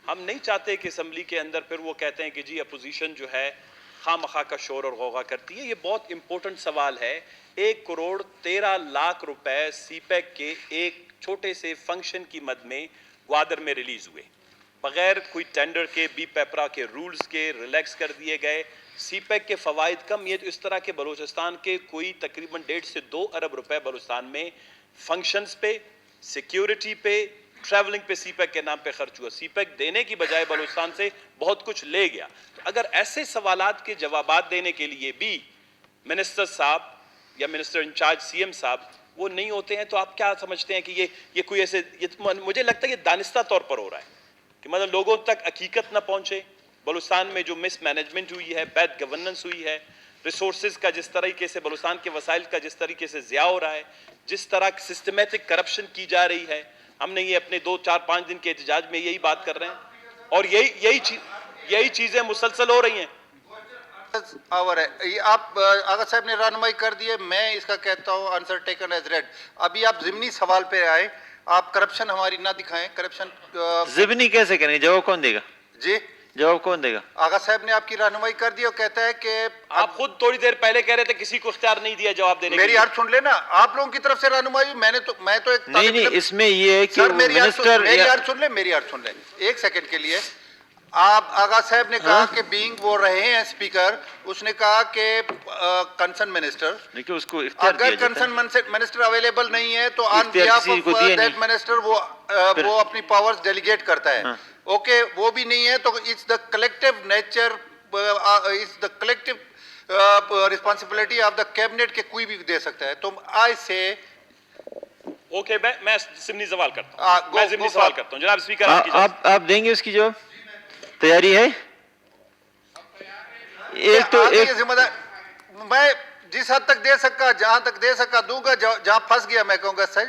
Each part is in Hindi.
हम नहीं चाहते कि असम्बली के अंदर फिर वो कहते हैं कि जी अपोजिशन जो है खामखा का शोर और गौगा करती है। ये बहुत इंपॉर्टेंट सवाल है। 1,13,00,000 रुपए सीपैक के एक छोटे से फंक्शन की मद में ग्वादर में रिलीज हुए, बगैर कोई टेंडर के, बी पेपरा के रूल्स के रिलैक्स कर दिए गए। सीपैक के फवाइद कम, ये तो इस तरह के बलूचिस्तान के कोई तकरीबन 1.5 से 2 अरब रुपए बलूचिस्तान में फंक्शंस पे, सिक्योरिटी पे, ट्रैवलिंग पे सीपैक के नाम पे खर्च हुआ। सीपैक देने की बजाय बलूचिस्तान से बहुत कुछ ले गया। तो अगर ऐसे सवालात के जवाबात देने के लिए भी मिनिस्टर साहब या मिनिस्टर इंचार्ज सीएम साहब वो नहीं होते हैं, तो आप क्या समझते हैं कि ये कोई ऐसे, मुझे लगता है कि दानिस्ता तौर पर हो रहा है कि मतलब लोगों तक हकीकत ना पहुंचे। बलूचिस्तान में जो मिसमैनेजमेंट हुई है, बैड गवर्नेंस हुई है, रिसोर्सेज का जिस तरीके से, बलूचिस्तान के वसाइल का जिस तरीके से ज़िया हो रहा है, जिस तरह सिस्टमेटिक करप्शन की जा रही है, हमने ये अपने 2, 4, 5 दिन के एहतजाज में यही बात कर रहे हैं और यही चीजें मुसलसल हो रही हैं। आवर है, आप आगा साहब ने रहनुमाई कर दी है, मैं इसका कहता हूँ आंसर टेकन एज रेड। अभी आप ज़िमनी सवाल पे आए, आप करप्शन हमारी ना दिखाएं। करप्शन ज़िमनी कैसे करेंगे? जवाब कौन देगा जी? जवाब कौन देगा? आगा साहब ने आपकी रहनुमाई कर दी और कहता है कि आप खुद थोड़ी देर पहले कह रहे थे किसी को इख्तियार नहीं दिया जवाब देने। मेरी अर्ज सुन लेना, आप लोगों की तरफ से रहनुमाई, मैं तो एक नहीं, इसमें ये है कि मेरी अर्ज सुन ले 1 सेकंड के लिए। आप आगा साहब ने कहा कि बीइंग वो रहे हैं स्पीकर, उसने कहा कि कंसर्न मिनिस्टर, उसको अगर कंसर्न मिनिस्टर अवेलेबल नहीं है तो on behalf of that minister वो अपनी पावर्स डेलीगेट करता है। ओके, वो भी नहीं है तो it's the collective nature, it's the collective responsibility of the cabinet के कोई भी दे सकता है। तो आई से ओके, मैं ज़िमनी सवाल करता हूं, मैं ज़िमनी सवाल करता हूं जनाब स्पीकर। आप देंगे उसकी जवाब? तैयारी है? एक जिम्मेदार मैं जिस हद तक दे सका, जहां तक दे सका दूंगा, जहां फंस गया मैं कहूंगा सही।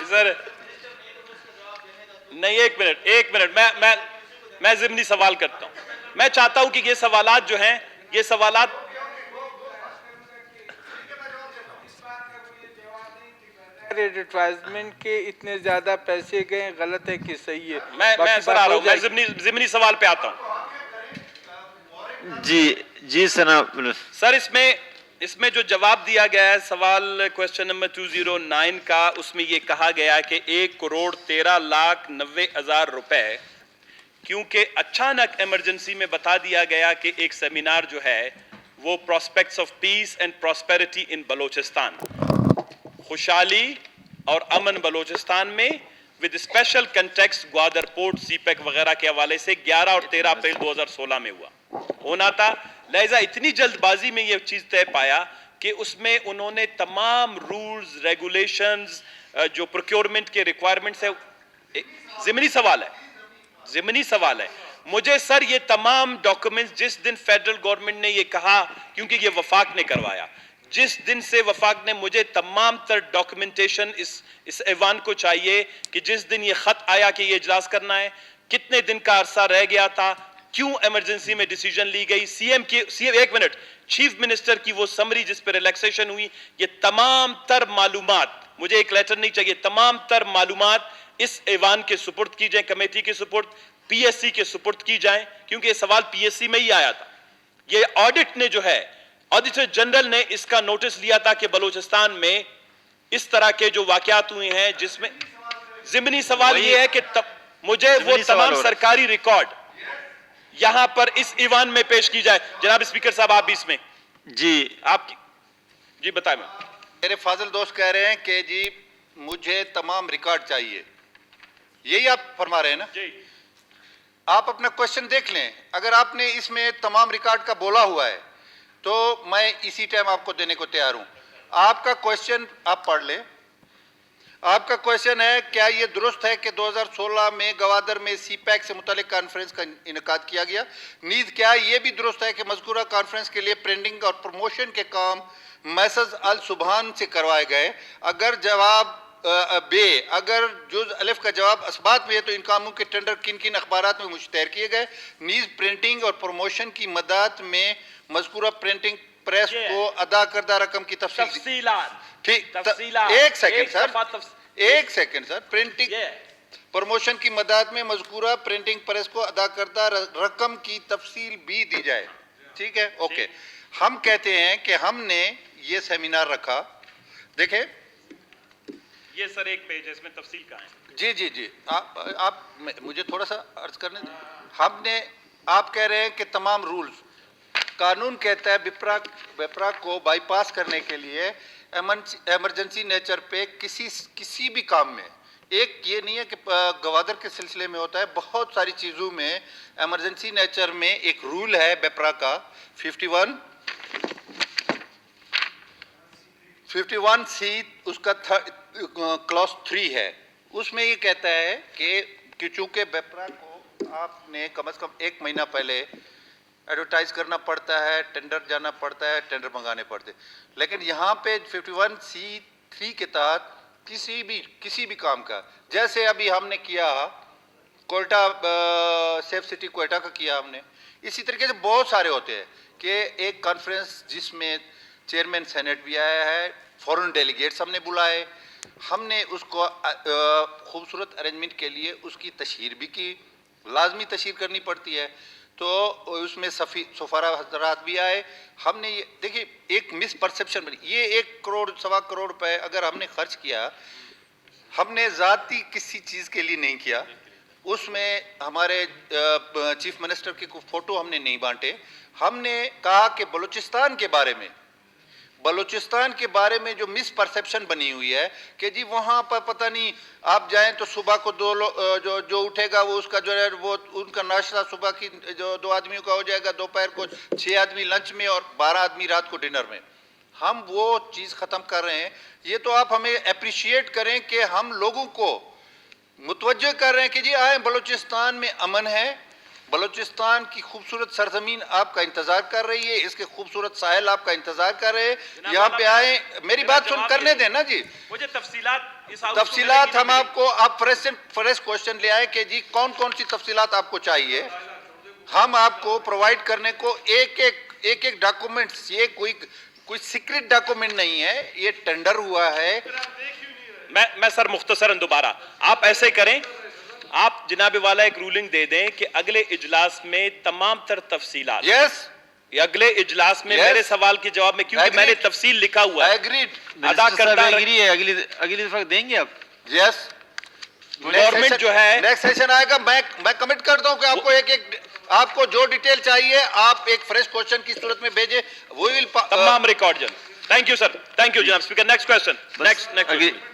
सर नहीं, एक मिनट मैं ज़िमनी सवाल करता हूं। मैं चाहता हूं कि ये सवालात जो हैं, ये सवालात एडवर्टाइजमेंट के इतने ज्यादा पैसे गए, गलत है कि सही है? मैं सर आ रहा हूं, मैं ज़िमनी सवाल पे आता हूं। जी सर इसमें जो जवाब दिया गया है सवाल क्वेश्चन नंबर 209 का, उसमें ये कहा गया कि 1,13,90,000 रुपए, क्योंकि अचानक इमरजेंसी में बता दिया गया कि एक सेमिनार जो है वो prospects of peace and prosperity इन बलोचिस्तान, खुशहाली और अमन बलोचिस्तान में, with special context Gwadar port, CPEC वगैरह के हवाले से 11 और 13 अप्रैल 2016 में होना था। लिहाजा इतनी जल्दबाजी में यह चीज तय पाया कि उसमें उन्होंने तमाम रूल्स, रेगुलेशंस, जो प्रोक्योरमेंट के रिक्वायरमेंट्स है, ज़िमनी सवाल है मुझे सर, ये तमाम डॉक्यूमेंट्स जिस दिन फेडरल गवर्नमेंट ने ये कहा, क्योंकि ये वफाक ने करवाया, जिस दिन से वफाक ने, मुझे तमाम तर डॉक्यूमेंटेशन इस ऐवान को चाहिए कि जिस दिन ये खत आया कि ये इजलास करना है, कितने दिन का अरसा रह गया था, क्यों इमरजेंसी में डिसीजन ली गई, सीएम 1 मिनट, चीफ मिनिस्टर की वो समरी जिस पर रिलैक्सेशन हुई, ये तमाम तर मालूमात, मुझे एक लेटर नहीं चाहिए, तमाम तर मालूमात इस ऐवान के सुपुर्द की जाए, कमेटी के सुपुर्द, पीएससी के सुपुर्द की जाए, क्योंकि ये सवाल पीएससी में ही आया था। ये ऑडिट ने जो है, ऑडिटर जनरल ने इसका नोटिस लिया था कि बलूचिस्तान में इस तरह के जो वाकयात हुए हैं, जिसमें ज़िमनी सवाल ये है कि मुझे वो तमाम सरकारी रिकॉर्ड यहां पर इस ईवान में पेश की जाए। जनाब स्पीकर साहब, आप भी इसमें जी बताएं। मेरे फाजिल दोस्त कह रहे हैं कि जी मुझे तमाम रिकॉर्ड चाहिए, यही आप फरमा रहे हैं ना जी? आप अपना क्वेश्चन देख लें, अगर आपने इसमें तमाम रिकॉर्ड का बोला हुआ है तो मैं इसी टाइम आपको देने को तैयार हूं। आपका क्वेश्चन आप पढ़ लें। आपका क्वेश्चन है, क्या ये दुरुस्त है कि 2016 में गवादर में सीपैक से मुतालिक कॉन्फ्रेंस का इनेकाद किया गया? नीज क्या ये भी दुरुस्त है कि मज़कूरा कॉन्फ्रेंस के लिए प्रिंटिंग और प्रमोशन के काम मैसेज अल सुबहान से करवाए गए? अगर जवाब अगर जुज अलिफ का जवाब असबात में है तो इन कामों के टेंडर किन किन अखबारात में मुश्तहर किए गए? नीज प्रिंटिंग और प्रमोशन की मदद में मज़कूरा प्रिंटिंग प्रेस को अदा करदा रकम की तफसीलात, ठीक, एक सेकंड सर, प्रिंटिंग प्रमोशन की मदद में मज़कूरा प्रिंटिंग प्रेस को अदा करदा रकम की तफसील भी दी जाए। ठीक है, ओके। हम कहते हैं कि हमने ये सेमिनार रखा, देखें ये सर एक पेज है, इसमें तफसील कहाँ है? जी जी जी, आप मुझे थोड़ा सा अर्ज करने दें। हमने, आप कह रहे हैं कि तमाम रूल्स, कानून कहता है विप्रा को बाईपास करने के लिए इमरजेंसी नेचर पे किसी भी काम में, एक ये नहीं है कि गवादर के सिलसिले में होता है, बहुत सारी चीज़ों में इमरजेंसी नेचर में एक रूल है विप्रा का 51C उसका क्लॉज 3 है। उसमें ये कहता है कि चूंकि विप्रा को आपने कम से कम 1 महीना पहले एडवर्टाइज करना पड़ता है, टेंडर जाना पड़ता है, टेंडर मंगाने पड़ते हैं। लेकिन यहाँ पे 51C3 के तहत किसी भी काम का, जैसे अभी हमने किया कोयटा, सेफ सिटी कोयटा का किया हमने, इसी तरीके से बहुत सारे होते हैं कि एक कॉन्फ्रेंस जिसमें चेयरमैन सेनेट भी आया है, फॉरेन डेलीगेट्स हमने बुलाए, हमने उसको खूबसूरत अरेंजमेंट के लिए उसकी तशहीर भी की, लाजमी तशहीर करनी पड़ती है, तो उसमें सफारा हजरात भी आए। हमने ये देखिए, एक मिस परसेप्शन बनी, ये 1 करोड़ सवा करोड़ रुपए अगर हमने खर्च किया, हमने ज़ाती किसी चीज़ के लिए नहीं किया, उसमें हमारे चीफ मिनिस्टर के कुछ फ़ोटो हमने नहीं बांटे। हमने कहा कि बलूचिस्तान के बारे में जो मिस परसेप्शन बनी हुई है कि जी वहाँ पर पता नहीं, आप जाएं तो सुबह को 2 लोग जो उठेगा वो उसका जो है वो उनका नाश्ता सुबह की जो 2 आदमियों का हो जाएगा, दोपहर को 6 आदमी लंच में और 12 आदमी रात को डिनर में। हम वो चीज़ ख़त्म कर रहे हैं। ये तो आप हमें अप्रिशिएट करें कि हम लोगों को मुतवज्जो कर रहे हैं कि जी आए, बलूचिस्तान में अमन है, बलूचिस्तान की खूबसूरत सरजमीन आपका इंतजार कर रही है, इसके खूबसूरत साहिल आपका इंतजार कर रहे हैं, यहाँ पे आए। मेरी बात सुन करने दें ना जी, मुझे तफसीलात हम आपको, आप फ्रेश क्वेश्चन ले आए कि जी कौन कौन सी तफसीलात आपको चाहिए, हम आपको प्रोवाइड करने को एक डॉक्यूमेंट्स, ये कोई सीक्रेट डॉक्यूमेंट नहीं है, ये टेंडर हुआ है। मैं सर मुख्तसरन दोबारा, आप ऐसे करें, आप जनाब वाला एक रूलिंग दे दें कि अगले इजलास में तमाम तर तफसीलात, यस, अगले इजलास में मेरे सवाल के जवाब में, क्योंकि मैंने तफसील लिखा हुआ है, अदा करता है, अगली दफा देंगे आप? यस, गवर्नमेंट जो है नेक्स्ट सेशन आएगा, मैं कमिट करता हूं कि आपको आपको जो डिटेल चाहिए आप एक फ्रेश क्वेश्चन की सूरत में भेजें, वो विल तमाम record. Thank you sir, thank you जनाब स्पीकर। Next question, next